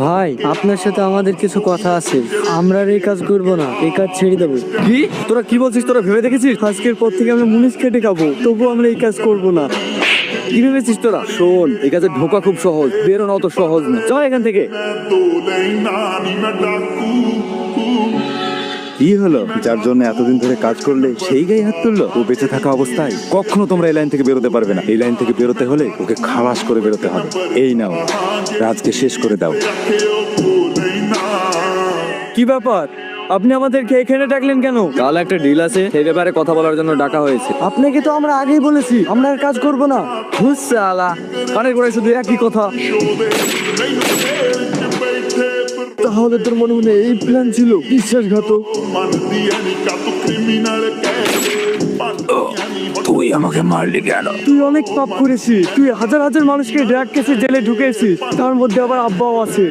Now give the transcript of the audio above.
ভাই আপনার সাথে আমাদের কিছু কথা আছে। আমরা আর এই কাজ করবো না, এই কাজ ছেড়ে দেবো। কি তোরা কি বলছিস? তোরা ভেবে দেখেছিস? আজকের পর থেকে আমরা মুনিশ কেটে খাবো, তবু আমরা এই কাজ করবো না। কি ভেবেছিস তোরা? শোন, এই কাজে ঢোকা খুব সহজ, বেরোনো অত সহজ না। চল এখান থেকে। কি হলো? যার জন্য এতদিন ধরে কাজ করলে সেই গায়ে হাত তুললো। ও বেঁচে থাকা অবস্থায় কখনো তোমরা এই লাইন থেকে বেরোতে পারবে না। এই লাইন থেকে বেরোতে হলে ওকে খালাস করে বেরোতে হবে। এই নাও, রাজকে শেষ করে দাও। কি ব্যাপার, আপনি আমাদেরকে এখানে ডাকলেন কেন? কাল একটা ডিল আছে, সেই ব্যাপারে কথা বলার জন্য ডাকা হয়েছে। আপনাকে তো আমরা আগেই বলেছি আমরা আর কাজ করবো না। হুসালা, কানের গোড়ায় শুধু একই কথা। তাহলে তোর মনে মনে এই প্ল্যান ছিল? বিশ্বাসঘাতক। তুই আমাকে মারলি কেন? তুই অনেক পাপ করেছিস, তুই হাজার হাজার মানুষকে ড্রাগ কেসে জেলে ঢুকেছিস, তার মধ্যে আবার আব্বাও আছে।